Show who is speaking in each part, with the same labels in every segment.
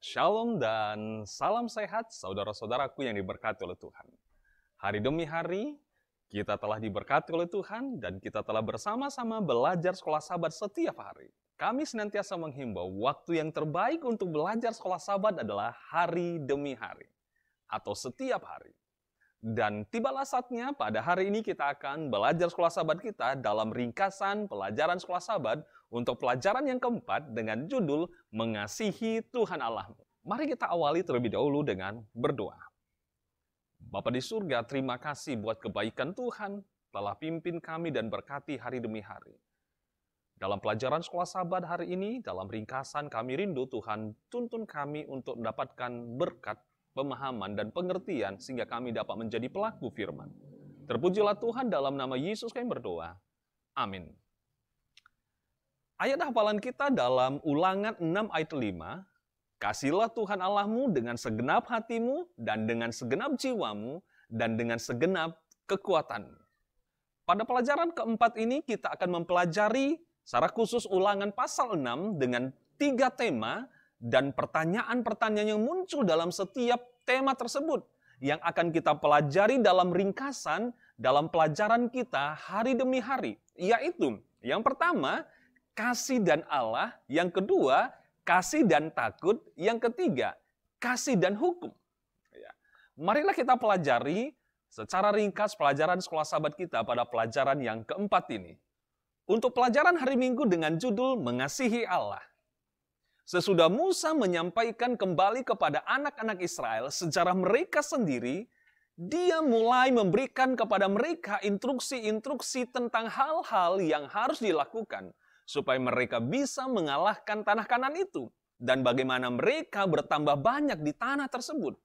Speaker 1: Shalom dan salam sehat saudara-saudaraku yang diberkati oleh Tuhan. Hari demi hari, kita telah diberkati oleh Tuhan dan kita telah bersama-sama belajar sekolah Sabat setiap hari. Kami senantiasa menghimbau waktu yang terbaik untuk belajar sekolah Sabat adalah hari demi hari atau setiap hari. Dan tibalah saatnya pada hari ini kita akan belajar sekolah Sabat kita dalam ringkasan pelajaran sekolah Sabat untuk pelajaran yang keempat dengan judul Mengasihi Tuhan Allahmu. Mari kita awali terlebih dahulu dengan berdoa. Bapa di surga, terima kasih buat kebaikan Tuhan telah pimpin kami dan berkati hari demi hari. Dalam pelajaran sekolah Sabat hari ini, dalam ringkasan kami rindu Tuhan tuntun kami untuk mendapatkan berkat, pemahaman dan pengertian sehingga kami dapat menjadi pelaku firman. Terpujilah Tuhan, dalam nama Yesus kami berdoa. Amin. Ayat hafalan kita dalam Ulangan 6 ayat 5, kasihlah Tuhan Allahmu dengan segenap hatimu dan dengan segenap jiwamu dan dengan segenap kekuatanmu. Pada pelajaran keempat ini kita akan mempelajari secara khusus Ulangan pasal 6 dengan 3 tema dan pertanyaan-pertanyaan yang muncul dalam setiap tema tersebut yang akan kita pelajari dalam ringkasan dalam pelajaran kita hari demi hari. Yaitu, yang pertama, kasih dan Allah. Yang kedua, kasih dan takut. Yang ketiga, kasih dan hukum. Ya. Marilah kita pelajari secara ringkas pelajaran sekolah Sabat kita pada pelajaran yang keempat ini. Untuk pelajaran hari Minggu dengan judul Mengasihi Allah. Sesudah Musa menyampaikan kembali kepada anak-anak Israel sejarah mereka sendiri, dia mulai memberikan kepada mereka instruksi-instruksi tentang hal-hal yang harus dilakukan supaya mereka bisa mengalahkan tanah Kanaan itu dan bagaimana mereka bertambah banyak di tanah tersebut.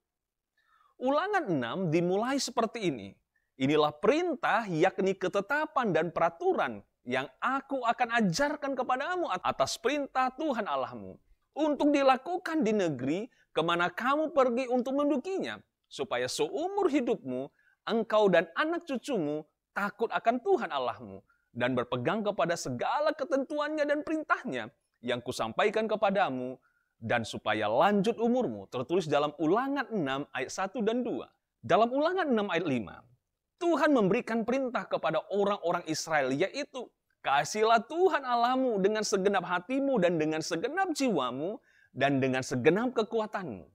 Speaker 1: Ulangan 6 dimulai seperti ini. Inilah perintah, yakni ketetapan dan peraturan yang aku akan ajarkan kepadamu atas perintah Tuhan Allahmu, untuk dilakukan di negeri kemana kamu pergi untuk mendudukinya, supaya seumur hidupmu, engkau dan anak cucumu takut akan Tuhan Allahmu, dan berpegang kepada segala ketentuannya dan perintahnya yang kusampaikan kepadamu, dan supaya lanjut umurmu. Tertulis dalam Ulangan 6 ayat 1 dan 2. Dalam Ulangan 6 ayat 5, Tuhan memberikan perintah kepada orang-orang Israel, yaitu kasihlah Tuhan Allahmu dengan segenap hatimu dan dengan segenap jiwamu dan dengan segenap kekuatanmu.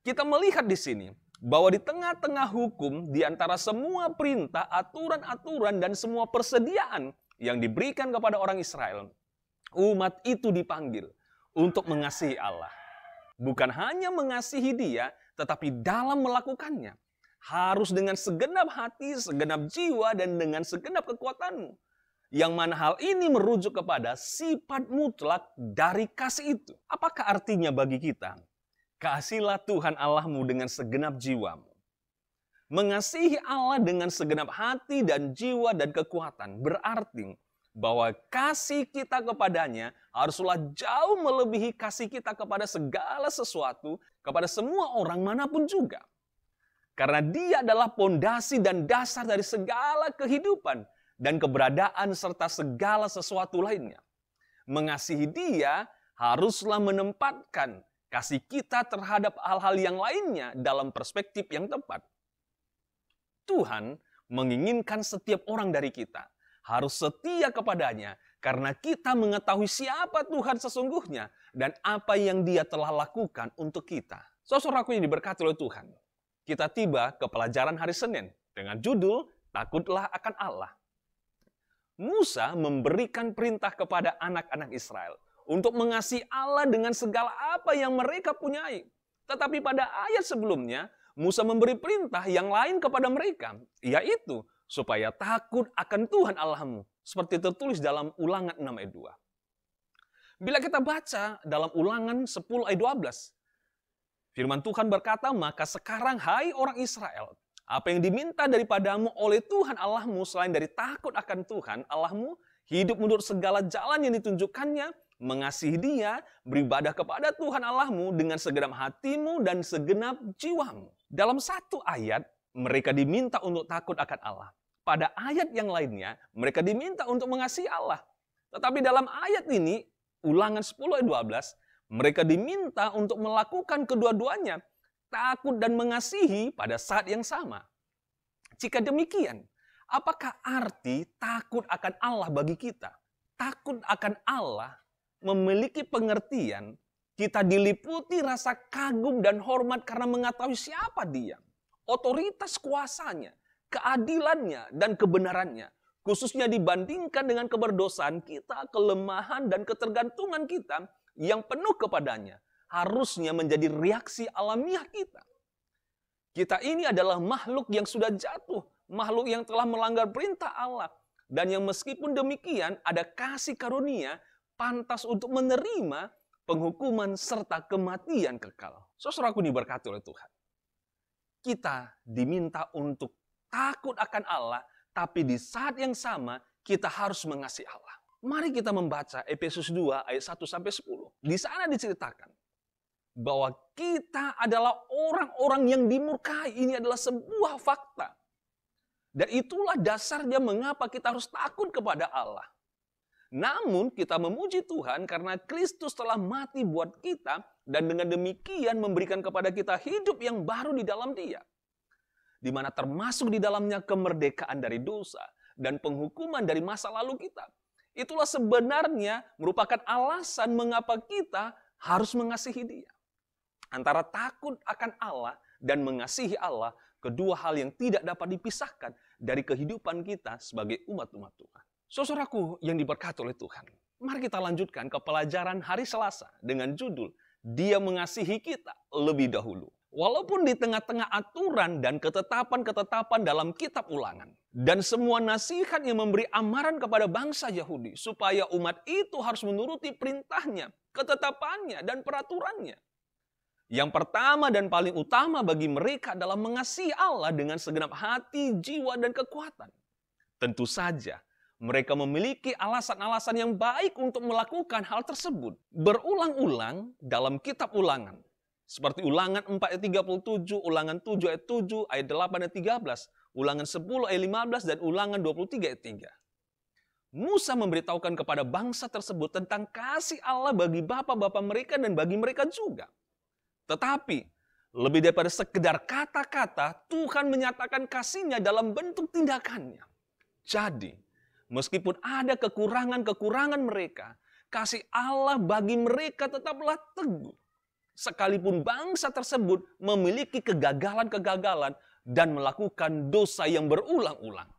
Speaker 1: Kita melihat di sini bahwa di tengah-tengah hukum, di antara semua perintah, aturan-aturan dan semua persediaan yang diberikan kepada orang Israel, umat itu dipanggil untuk mengasihi Allah. Bukan hanya mengasihi Dia, tetapi dalam melakukannya harus dengan segenap hati, segenap jiwa dan dengan segenap kekuatanmu. Yang mana hal ini merujuk kepada sifat mutlak dari kasih itu. Apakah artinya bagi kita? Kasihlah Tuhan Allahmu dengan segenap jiwamu. Mengasihi Allah dengan segenap hati dan jiwa dan kekuatan berarti bahwa kasih kita kepadanya haruslah jauh melebihi kasih kita kepada segala sesuatu, kepada semua orang manapun juga. Karena Dia adalah pondasi dan dasar dari segala kehidupan dan keberadaan serta segala sesuatu lainnya. Mengasihi Dia haruslah menempatkan kasih kita terhadap hal-hal yang lainnya dalam perspektif yang tepat. Tuhan menginginkan setiap orang dari kita harus setia kepadanya karena kita mengetahui siapa Tuhan sesungguhnya dan apa yang Dia telah lakukan untuk kita. Saudaraku yang diberkati oleh Tuhan, kita tiba ke pelajaran hari Senin dengan judul Takutlah akan Allah. Musa memberikan perintah kepada anak-anak Israel untuk mengasihi Allah dengan segala apa yang mereka punyai. Tetapi pada ayat sebelumnya, Musa memberi perintah yang lain kepada mereka, yaitu supaya takut akan Tuhan Allahmu, seperti tertulis dalam Ulangan 6 ayat 2. Bila kita baca dalam Ulangan 10 ayat 12, firman Tuhan berkata, maka sekarang hai orang Israel, apa yang diminta daripadamu oleh Tuhan Allahmu selain dari takut akan Tuhan Allahmu, hidup menurut segala jalan yang ditunjukkannya, mengasihi Dia, beribadah kepada Tuhan Allahmu dengan segenap hatimu dan segenap jiwamu. Dalam satu ayat, mereka diminta untuk takut akan Allah. Pada ayat yang lainnya, mereka diminta untuk mengasihi Allah. Tetapi dalam ayat ini, Ulangan 10 ayat 12, Mereka diminta untuk melakukan kedua-duanya, takut dan mengasihi pada saat yang sama. Jika demikian, apakah arti takut akan Allah bagi kita? Takut akan Allah memiliki pengertian kita diliputi rasa kagum dan hormat karena mengetahui siapa Dia, otoritas kuasanya, keadilannya, dan kebenarannya. Khususnya dibandingkan dengan keberdosaan kita, kelemahan dan ketergantungan kita yang penuh kepadanya, harusnya menjadi reaksi alamiah kita. Kita ini adalah makhluk yang sudah jatuh, makhluk yang telah melanggar perintah Allah, dan yang meskipun demikian ada kasih karunia pantas untuk menerima penghukuman serta kematian kekal. Saudaraku diberkati oleh Tuhan. Kita diminta untuk takut akan Allah, tapi di saat yang sama kita harus mengasihi Allah. Mari kita membaca Efesus 2 ayat 1-10. Di sana diceritakan bahwa kita adalah orang-orang yang dimurkai. Ini adalah sebuah fakta. Dan itulah dasarnya mengapa kita harus takut kepada Allah. Namun kita memuji Tuhan karena Kristus telah mati buat kita dan dengan demikian memberikan kepada kita hidup yang baru di dalam Dia. Di mana termasuk di dalamnya kemerdekaan dari dosa dan penghukuman dari masa lalu kita. Itulah sebenarnya merupakan alasan mengapa kita harus mengasihi Dia. Antara takut akan Allah dan mengasihi Allah, kedua hal yang tidak dapat dipisahkan dari kehidupan kita sebagai umat-umat Tuhan. Saudaraku yang diberkati oleh Tuhan, mari kita lanjutkan ke pelajaran hari Selasa dengan judul Dia mengasihi kita lebih dahulu. Walaupun di tengah-tengah aturan dan ketetapan-ketetapan dalam kitab Ulangan, dan semua nasihat yang memberi amaran kepada bangsa Yahudi supaya umat itu harus menuruti perintahnya, ketetapannya, dan peraturannya. Yang pertama dan paling utama bagi mereka adalah mengasihi Allah dengan segenap hati, jiwa, dan kekuatan. Tentu saja, mereka memiliki alasan-alasan yang baik untuk melakukan hal tersebut. Berulang-ulang dalam kitab Ulangan. Seperti Ulangan 4 ayat 37, Ulangan 7 ayat 7, ayat 8 ayat 13, Ulangan 10 ayat 15, dan Ulangan 23 ayat 3. Musa memberitahukan kepada bangsa tersebut tentang kasih Allah bagi bapak-bapak mereka dan bagi mereka juga. Tetapi, lebih daripada sekedar kata-kata, Tuhan menyatakan kasih-Nya dalam bentuk tindakannya. Jadi, meskipun ada kekurangan-kekurangan mereka, kasih Allah bagi mereka tetaplah teguh. Sekalipun bangsa tersebut memiliki kegagalan-kegagalan dan melakukan dosa yang berulang-ulang.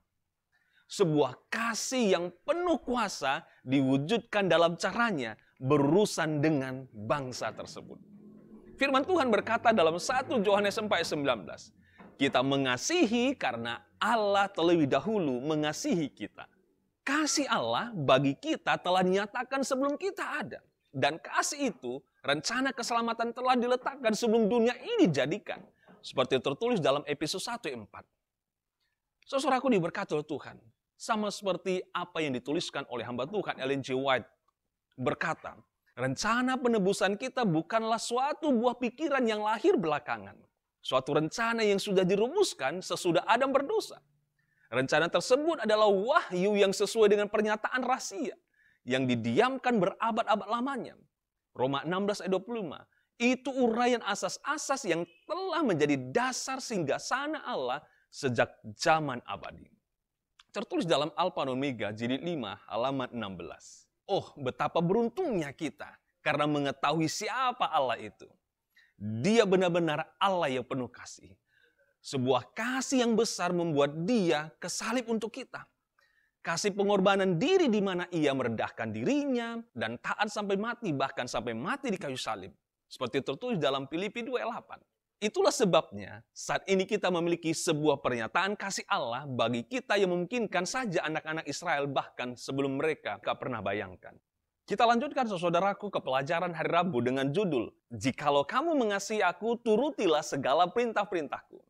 Speaker 1: Sebuah kasih yang penuh kuasa diwujudkan dalam caranya berurusan dengan bangsa tersebut. Firman Tuhan berkata dalam 1 Yohanes 4:19, kita mengasihi karena Allah terlebih dahulu mengasihi kita. Kasih Allah bagi kita telah dinyatakan sebelum kita ada. Dan kasih itu, rencana keselamatan telah diletakkan sebelum dunia ini dijadikan. Seperti tertulis dalam Efesus 1:4. Saudaraku diberkati oleh Tuhan. Sama seperti apa yang dituliskan oleh hamba Tuhan Ellen G. White. Berkata, rencana penebusan kita bukanlah suatu buah pikiran yang lahir belakangan. Suatu rencana yang sudah dirumuskan sesudah Adam berdosa. Rencana tersebut adalah wahyu yang sesuai dengan pernyataan rahasia yang didiamkan berabad-abad lamanya. Roma 16 ayat 25. Itu uraian asas-asas yang telah menjadi dasar singgasana Allah sejak zaman abadi. Tertulis dalam Alfa dan Omega jilid 5 halaman 16. Oh, betapa beruntungnya kita karena mengetahui siapa Allah itu. Dia benar-benar Allah yang penuh kasih. Sebuah kasih yang besar membuat Dia kesalib untuk kita. Kasih pengorbanan diri di mana Ia merendahkan dirinya dan taat sampai mati, bahkan sampai mati di kayu salib. Seperti tertulis dalam Filipi 2:8. Itulah sebabnya saat ini kita memiliki sebuah pernyataan kasih Allah bagi kita yang memungkinkan saja anak-anak Israel bahkan sebelum mereka gak pernah bayangkan. Kita lanjutkan saudaraku ke pelajaran hari Rabu dengan judul, Jikalau kamu mengasihi aku, turutilah segala perintah-perintahku.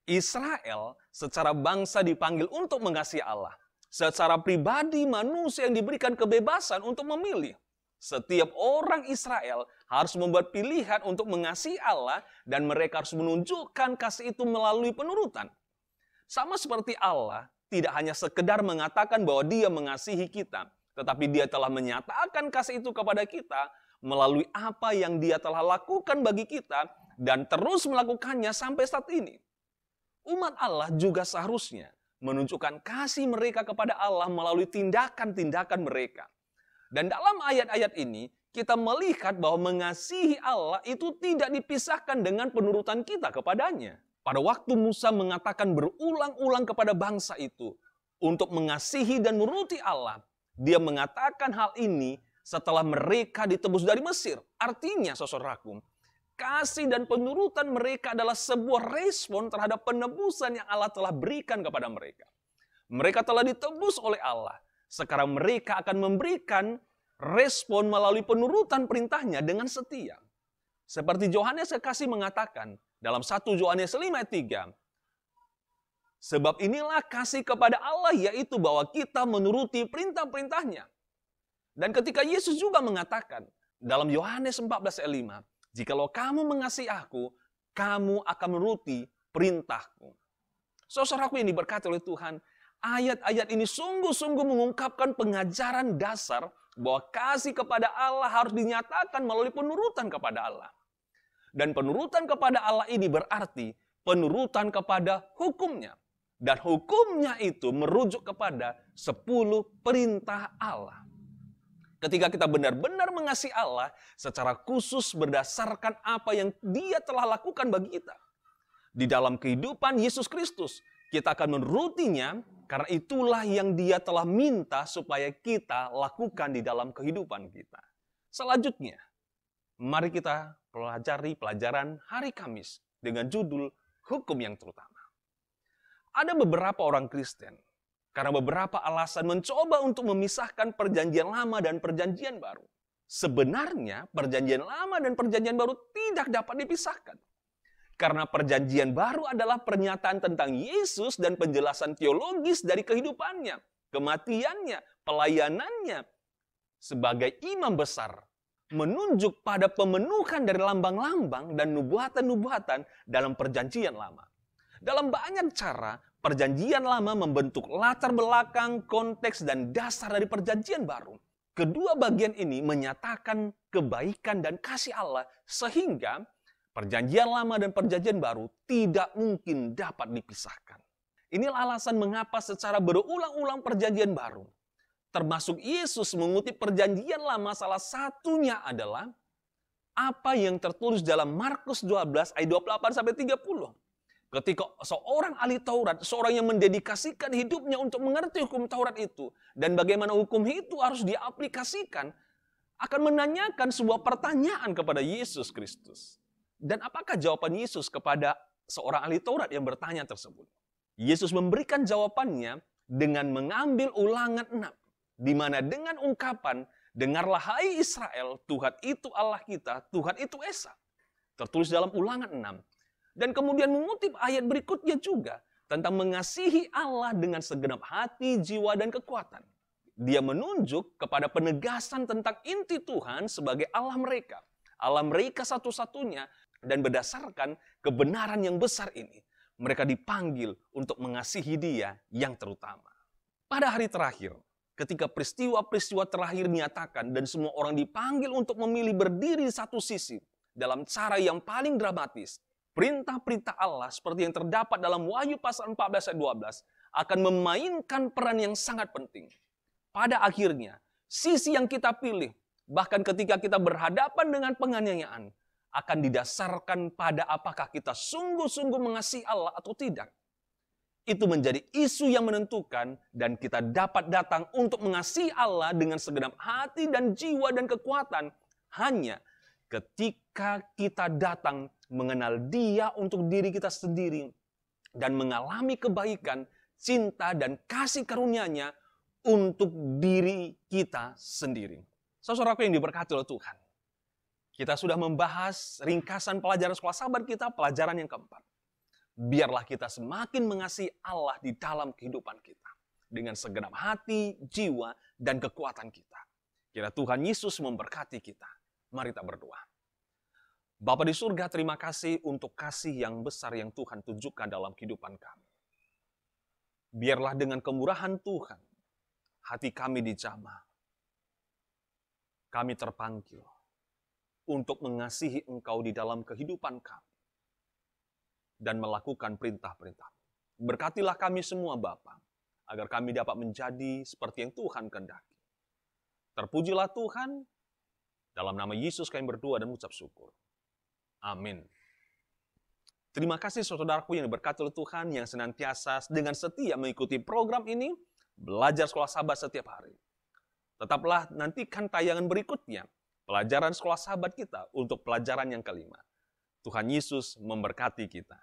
Speaker 1: Israel secara bangsa dipanggil untuk mengasihi Allah. Secara pribadi manusia yang diberikan kebebasan untuk memilih. Setiap orang Israel harus membuat pilihan untuk mengasihi Allah dan mereka harus menunjukkan kasih itu melalui penurutan. Sama seperti Allah, tidak hanya sekedar mengatakan bahwa Dia mengasihi kita, tetapi Dia telah menyatakan kasih itu kepada kita melalui apa yang Dia telah lakukan bagi kita dan terus melakukannya sampai saat ini. Umat Allah juga seharusnya menunjukkan kasih mereka kepada Allah melalui tindakan-tindakan mereka. Dan dalam ayat-ayat ini, kita melihat bahwa mengasihi Allah itu tidak dipisahkan dengan penurutan kita kepadanya. Pada waktu Musa mengatakan berulang-ulang kepada bangsa itu untuk mengasihi dan menuruti Allah, dia mengatakan hal ini setelah mereka ditebus dari Mesir. Artinya, saudaraku, kasih dan penurutan mereka adalah sebuah respon terhadap penebusan yang Allah telah berikan kepada mereka. Mereka telah ditebus oleh Allah. Sekarang mereka akan memberikan respon melalui penurutan perintahnya dengan setia. Seperti Yohanes Kekasih mengatakan dalam 1 Yohanes 5 ayat 3. Sebab inilah kasih kepada Allah, yaitu bahwa kita menuruti perintah-perintahnya. Dan ketika Yesus juga mengatakan dalam Yohanes 14 ayat 5. Jikalau kamu mengasihi aku, kamu akan menuruti perintahku. Saudaraku yang diberkati oleh Tuhan, ayat-ayat ini sungguh-sungguh mengungkapkan pengajaran dasar bahwa kasih kepada Allah harus dinyatakan melalui penurutan kepada Allah. Dan penurutan kepada Allah ini berarti penurutan kepada hukumnya. Dan hukumnya itu merujuk kepada 10 perintah Allah. Ketika kita benar-benar mengasihi Allah secara khusus berdasarkan apa yang Dia telah lakukan bagi kita. Di dalam kehidupan Yesus Kristus, kita akan menurutinya karena itulah yang Dia telah minta supaya kita lakukan di dalam kehidupan kita. Selanjutnya, mari kita pelajari pelajaran hari Kamis dengan judul Hukum yang Terutama. Ada beberapa orang Kristen karena beberapa alasan mencoba untuk memisahkan perjanjian lama dan perjanjian baru. Sebenarnya perjanjian lama dan perjanjian baru tidak dapat dipisahkan. Karena perjanjian baru adalah pernyataan tentang Yesus dan penjelasan teologis dari kehidupannya, kematiannya, pelayanannya sebagai imam besar. Menunjuk pada pemenuhan dari lambang-lambang dan nubuatan-nubuatan dalam perjanjian lama. Dalam banyak cara, perjanjian lama membentuk latar belakang, konteks, dan dasar dari perjanjian baru. Kedua bagian ini menyatakan kebaikan dan kasih Allah sehingga perjanjian lama dan perjanjian baru tidak mungkin dapat dipisahkan. Inilah alasan mengapa secara berulang-ulang perjanjian baru, termasuk Yesus mengutip perjanjian lama, salah satunya adalah apa yang tertulis dalam Markus 12 ayat 28-30. Ketika seorang ahli Taurat, seorang yang mendedikasikan hidupnya untuk mengerti hukum Taurat itu, dan bagaimana hukum itu harus diaplikasikan, akan menanyakan sebuah pertanyaan kepada Yesus Kristus. Dan apakah jawaban Yesus kepada seorang ahli Taurat yang bertanya tersebut? Yesus memberikan jawabannya dengan mengambil Ulangan 6, di mana dengan ungkapan, dengarlah hai Israel, Tuhan itu Allah kita, Tuhan itu Esa. Tertulis dalam Ulangan 6. Dan kemudian mengutip ayat berikutnya juga tentang mengasihi Allah dengan segenap hati, jiwa, dan kekuatan. Dia menunjuk kepada penegasan tentang inti Tuhan sebagai Allah mereka. Allah mereka satu-satunya, dan berdasarkan kebenaran yang besar ini, mereka dipanggil untuk mengasihi Dia yang terutama. Pada hari terakhir, ketika peristiwa-peristiwa terakhir dinyatakan dan semua orang dipanggil untuk memilih berdiri di satu sisi dalam cara yang paling dramatis, perintah-perintah Allah seperti yang terdapat dalam Wahyu pasal 14 ayat 12 akan memainkan peran yang sangat penting. Pada akhirnya, sisi yang kita pilih, bahkan ketika kita berhadapan dengan penganiayaan, akan didasarkan pada apakah kita sungguh-sungguh mengasihi Allah atau tidak. Itu menjadi isu yang menentukan dan kita dapat datang untuk mengasihi Allah dengan segenap hati dan jiwa dan kekuatan hanya ketika kita datang mengenal Dia untuk diri kita sendiri dan mengalami kebaikan, cinta, dan kasih karunia-Nya untuk diri kita sendiri. Saudaraku yang diberkati oleh Tuhan, kita sudah membahas ringkasan pelajaran sekolah sahabat kita, pelajaran yang keempat. Biarlah kita semakin mengasihi Allah di dalam kehidupan kita dengan segenap hati, jiwa, dan kekuatan kita. Kiranya Tuhan Yesus memberkati kita. Mari kita berdoa. Bapa di surga, terima kasih untuk kasih yang besar yang Tuhan tunjukkan dalam kehidupan kami. Biarlah dengan kemurahan Tuhan, hati kami dijamah. Kami terpanggil untuk mengasihi Engkau di dalam kehidupan kami dan melakukan perintah-perintah. Berkatilah kami semua Bapa, agar kami dapat menjadi seperti yang Tuhan kehendaki. Terpujilah Tuhan, dalam nama Yesus kami berdoa dan mengucap syukur. Amin. Terima kasih saudaraku yang diberkati oleh Tuhan, yang senantiasa dengan setia mengikuti program ini, belajar sekolah sahabat setiap hari. Tetaplah nantikan tayangan berikutnya, pelajaran sekolah sahabat kita untuk pelajaran yang kelima. Tuhan Yesus memberkati kita.